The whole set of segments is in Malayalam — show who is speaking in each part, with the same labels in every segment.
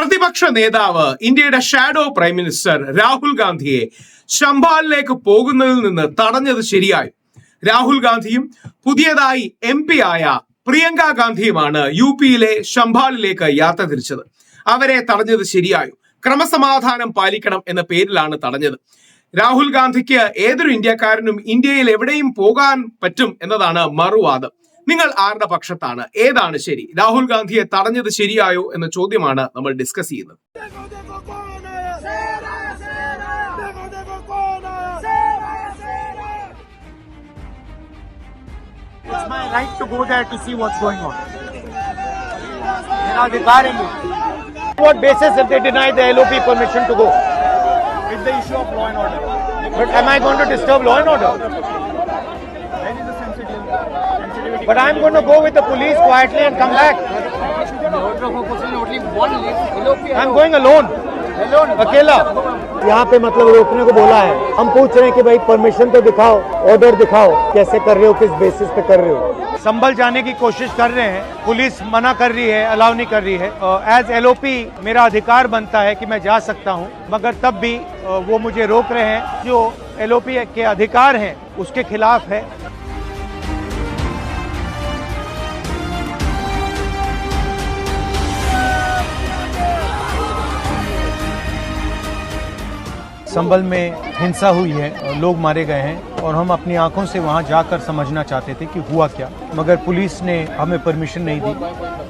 Speaker 1: പ്രതിപക്ഷ നേതാവ് ഇന്ത്യയുടെ ഷാഡോ പ്രൈം മിനിസ്റ്റർ രാഹുൽ ഗാന്ധിയെ ശംഭാലിലേക്ക് പോകുന്നതിൽ നിന്ന് തടഞ്ഞത് ശരിയായി. രാഹുൽ ഗാന്ധിയും പുതിയതായി MP ആയ പ്രിയങ്ക ഗാന്ധിയുമാണ് UPയിലെ ശംഭാലിലേക്ക് യാത്ര തിരിച്ചത്. അവരെ തടഞ്ഞത് ശരിയായി. ക്രമസമാധാനം പാലിക്കണം എന്ന പേരിലാണ് തടഞ്ഞത്. രാഹുൽ ഗാന്ധിക്ക് ഏതൊരു ഇന്ത്യക്കാരനും ഇന്ത്യയിൽ എവിടെയും പോകാൻ പറ്റും എന്നതാണ് മറുവാദം. നിങ്ങൾ ആരുടെ പക്ഷത്താണ്? ഏതാണ് ശരി? രാഹുൽ ഗാന്ധിയെ തടഞ്ഞത് ശരിയായോ എന്ന ചോദ്യമാണ് നമ്മൾ ഡിസ്കസ് ചെയ്യുന്നത്.
Speaker 2: It's my right to go there to see what's going on. What basis if they deny the LOP permission to go? It's the issue of law and order. But am I going to disturb law and order? Where is the sensitivity? But I'm going to go with the police quietly and come back. I'm going alone. अकेला. यहाँ पे मतलब रोकने को बोला है. हम पूछ रहे हैं कि भाई परमिशन तो दिखाओ, ऑर्डर दिखाओ, कैसे कर रहे हो, किस बेसिस पे कर रहे हो. संभल जाने की कोशिश कर रहे हैं, पुलिस मना कर रही है, अलाउ नहीं कर रही है. एज LOP मेरा अधिकार बनता है कि मैं जा सकता हूँ, मगर तब भी वो मुझे रोक रहे हैं. जो LOP के अधिकार हैं उसके खिलाफ है. संभल में हिंसा हुई है, लोग मारे गए हैं और हम अपनी आंखों से वहां जाकर समझना चाहते थे कि हुआ क्या, मगर पुलिस ने हमें परमिशन नहीं दी.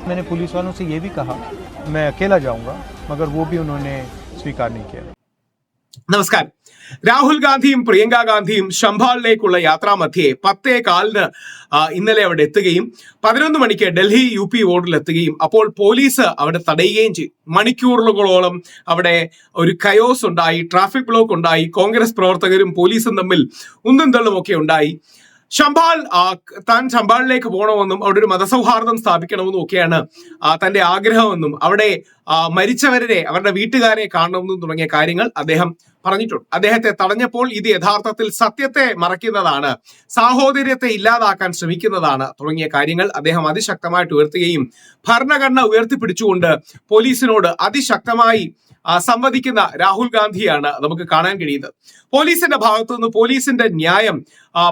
Speaker 2: मैंने पुलिस वालों से ये भी कहा मैं अकेला जाऊंगा, मगर वो भी उन्होंने स्वीकार नहीं किया.
Speaker 1: നമസ്കാരം. രാഹുൽ ഗാന്ധിയും പ്രിയങ്ക ഗാന്ധിയും ശംഭാലിലേക്കുള്ള യാത്രാമധ്യേ 10:15 ഇന്നലെ അവിടെ എത്തുകയും 11 മണിക്ക് ഡൽഹി UP വാർഡിലെത്തുകയും അപ്പോൾ പോലീസ് അവിടെ തടയുകയും ചെയ്തു. മണിക്കൂറുകളോളം അവിടെ ഒരു കയോസ് ഉണ്ടായി, ട്രാഫിക് ബ്ലോക്ക് ഉണ്ടായി, കോൺഗ്രസ് പ്രവർത്തകരും പോലീസും തമ്മിൽ ഉന്തും തള്ളും ഒക്കെ ഉണ്ടായി. താൻ ശംഭാലിലേക്ക് പോകണമെന്നും അവിടെ ഒരു മതസൗഹാർദ്ദം സ്ഥാപിക്കണമെന്നും ഒക്കെയാണ് തന്റെ ആഗ്രഹമെന്നും അവിടെ മരിച്ചവരെ അവരുടെ വീട്ടുകാരെ കാണണമെന്നും തുടങ്ങിയ കാര്യങ്ങൾ അദ്ദേഹം പറഞ്ഞിട്ടുണ്ട്. അദ്ദേഹത്തെ തടഞ്ഞപ്പോൾ ഇത് യഥാർത്ഥത്തിൽ സത്യത്തെ മറയ്ക്കുന്നതാണ്, സാഹോദര്യത്തെ ഇല്ലാതാക്കാൻ ശ്രമിക്കുന്നതാണ് തുടങ്ങിയ കാര്യങ്ങൾ അദ്ദേഹം അതിശക്തമായിട്ട് ഉയർത്തുകയും ഭരണഘടന ഉയർത്തിപ്പിടിച്ചുകൊണ്ട് പോലീസിനോട് അതിശക്തമായി സംവദിക്കുന്ന രാഹുൽ ഗാന്ധിയാണ് നമുക്ക് കാണാൻ കഴിയുന്നത്. പോലീസിന്റെ ഭാഗത്തുനിന്ന് പോലീസിന്റെ ന്യായം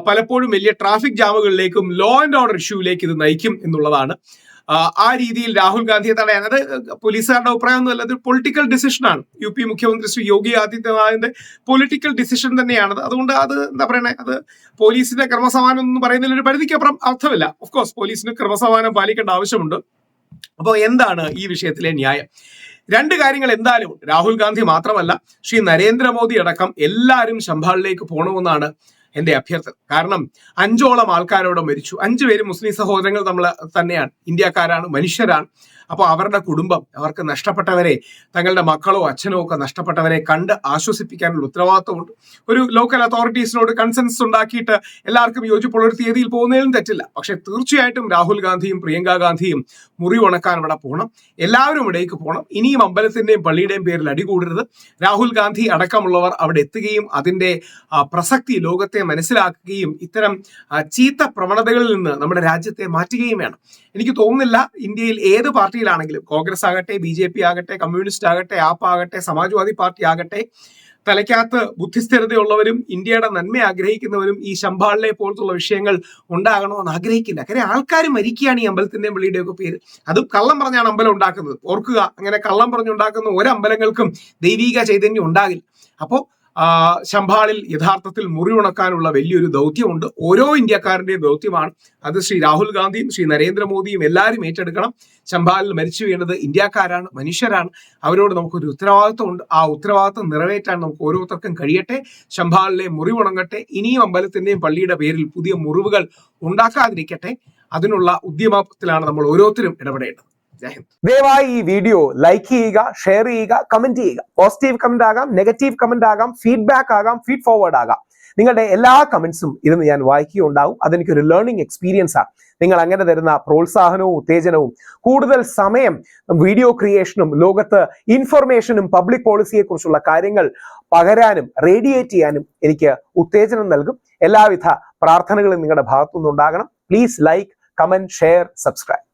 Speaker 1: പലപ്പോഴും വലിയ ട്രാഫിക് ജാമുകളിലേക്കും ലോ ആൻഡ് ഓർഡർ ഇഷ്യൂവിലേക്ക് ഇത് നയിക്കും എന്നുള്ളതാണ്. ആ രീതിയിൽ രാഹുൽ ഗാന്ധിയെ തടയാൻ, അത് പോലീസുകാരുടെ അഭിപ്രായമൊന്നുമല്ല, അത് പൊളിറ്റിക്കൽ ഡിസിഷനാണ്. UP മുഖ്യമന്ത്രി ശ്രീ യോഗി ആദിത്യനാഥിന്റെ പൊളിറ്റിക്കൽ ഡിസിഷൻ തന്നെയാണത്. അതുകൊണ്ട് അത് എന്താ പറയണേ, അത് പോലീസിന്റെ ക്രമസമാനം എന്ന് പറയുന്നതിൽ ഒരു പരിധിക്കപ്പുറം അർത്ഥമില്ല. ഓഫ് കോഴ്സ് പോലീസിന് ക്രമസമാനം പാലിക്കേണ്ട ആവശ്യമുണ്ട്. അപ്പോൾ എന്താണ് ഈ വിഷയത്തിലെ ന്യായം? രണ്ട് കാര്യങ്ങൾ എന്തായാലും രാഹുൽ ഗാന്ധി മാത്രമല്ല, ശ്രീ നരേന്ദ്രമോദി അടക്കം എല്ലാവരും ശംഭാലിലേക്ക് പോകണമെന്നാണ് എന്റെ അഭ്യർത്ഥന. കാരണം 5ഓളം ആൾക്കാരോട് മരിച്ചു. 5 പേര് മുസ്ലിം സഹോദരങ്ങൾ നമ്മൾ തന്നെയാണ്, ഇന്ത്യക്കാരാണ്, മനുഷ്യരാണ്. അപ്പോൾ അവരുടെ കുടുംബം, അവർക്ക് നഷ്ടപ്പെട്ടവരെ, തങ്ങളുടെ മക്കളോ അച്ഛനോ ഒക്കെ നഷ്ടപ്പെട്ടവരെ കണ്ട് ആശ്വസിപ്പിക്കാനുള്ള ഉത്തരവാദിത്വമുണ്ട്. ഒരു ലോക്കൽ അതോറിറ്റീസിനോട് കൺസെൻസസ് ഉണ്ടാക്കിയിട്ട് എല്ലാവർക്കും യോജിപ്പുള്ള ഒരു തീയതിയിൽ പോകുന്നതിലും തെറ്റില്ല. പക്ഷെ തീർച്ചയായിട്ടും രാഹുൽ ഗാന്ധിയും പ്രിയങ്ക ഗാന്ധിയും മുറി ഉണക്കാൻ അവിടെ പോകണം. എല്ലാവരും ഇവിടേക്ക് പോകണം. ഇനിയും അമ്പലത്തിന്റെയും പള്ളിയുടെയും പേരിൽ അടികൂടരുത്. രാഹുൽ ഗാന്ധി അടക്കമുള്ളവർ അവിടെ എത്തുകയും അതിന്റെ പ്രസക്തി ലോകത്തെ മനസ്സിലാക്കുകയും ഇത്തരം ചീത്ത പ്രവണതകളിൽ നിന്ന് നമ്മുടെ രാജ്യത്തെ മാറ്റുകയും വേണം. എനിക്ക് തോന്നുന്നില്ല ഇന്ത്യയിൽ ഏത് പാർട്ടിയിലാണെങ്കിലും, കോൺഗ്രസ് ആകട്ടെ, BJP ആകട്ടെ, കമ്മ്യൂണിസ്റ്റ് ആകട്ടെ, ആപ്പ് ആകട്ടെ, സമാജ്വാദി പാർട്ടി ആകട്ടെ, തലയ്ക്കകത്ത് ബുദ്ധിസ്ഥിരതയുള്ളവരും ഇന്ത്യയുടെ നന്മ ആഗ്രഹിക്കുന്നവരും ഈ ശംഭാലിനെ പോലത്തുള്ള വിഷയങ്ങൾ ഉണ്ടാകണമെന്ന് ആഗ്രഹിക്കില്ല. കാര്യം ആൾക്കാർ മരിക്കുകയാണ് ഈ അമ്പലത്തിന്റെയും പള്ളിയുടെയും ഒക്കെ പേര്. അതും കള്ളം പറഞ്ഞാണ് അമ്പലം ഉണ്ടാക്കുന്നത്. ഓർക്കുക, അങ്ങനെ കള്ളം പറഞ്ഞുണ്ടാക്കുന്ന ഒരമ്പലങ്ങൾക്കും ദൈവിക ചൈതന്യം ഉണ്ടാകില്ല. അപ്പോൾ ശംഭാലിൽ യഥാർത്ഥത്തിൽ മുറി ഉണക്കാനുള്ള വലിയൊരു ദൗത്യമുണ്ട്. ഓരോ ഇന്ത്യക്കാരന്റെയും ദൗത്യമാണ് അത്. ശ്രീ രാഹുൽ ഗാന്ധിയും ശ്രീ നരേന്ദ്രമോദിയും എല്ലാവരും ഏറ്റെടുക്കണം. ശംഭാലിൽ മരിച്ചു വീണത് ഇന്ത്യക്കാരാണ്, മനുഷ്യരാണ്. അവരോട് നമുക്കൊരു ഉത്തരവാദിത്വമുണ്ട്. ആ ഉത്തരവാദിത്വം നിറവേറ്റാൻ നമുക്ക് ഓരോരുത്തർക്കും കഴിയട്ടെ. ശംഭാലിലെ മുറി ഉണങ്ങട്ടെ. ഇനിയും അമ്പലത്തിന്റെയും പള്ളിയുടെ പേരിൽ പുതിയ മുറിവുകൾ ഉണ്ടാക്കാതിരിക്കട്ടെ. അതിനുള്ള ഉദ്യമത്തിലാണ് നമ്മൾ ഓരോരുത്തരും ഇടപെടേണ്ടത്.
Speaker 3: ദയവായി ഈ വീഡിയോ ലൈക്ക് ചെയ്യുക, ഷെയർ ചെയ്യുക, കമന്റ് ചെയ്യുക. പോസിറ്റീവ് കമന്റ് ആകാം, നെഗറ്റീവ് കമന്റ് ആകാം, ഫീഡ്ബാക്ക് ആകാം, ഫീഡ് ഫോർവേഡ് ആകാം. നിങ്ങളുടെ എല്ലാ കമന്റ്സും ഇരുന്ന് ഞാൻ വായിക്കുകയുണ്ടാവും. അതെനിക്കൊരു ലേണിംഗ് എക്സ്പീരിയൻസ് ആണ്. നിങ്ങൾ അങ്ങനെ തരുന്ന പ്രോത്സാഹനവും ഉത്തേജനവും കൂടുതൽ സമയം വീഡിയോ ക്രിയേഷനും ലോകത്ത് ഇൻഫർമേഷനും പബ്ലിക് പോളിസിയെ കുറിച്ചുള്ള കാര്യങ്ങൾ പകരാനും റേഡിയേറ്റ് ചെയ്യാനും എനിക്ക് ഉത്തേജനം നൽകും. എല്ലാവിധ പ്രാർത്ഥനകളും നിങ്ങളുടെ ഭാഗത്തുനിന്നുണ്ടാകണം. Please like, comment, share, subscribe.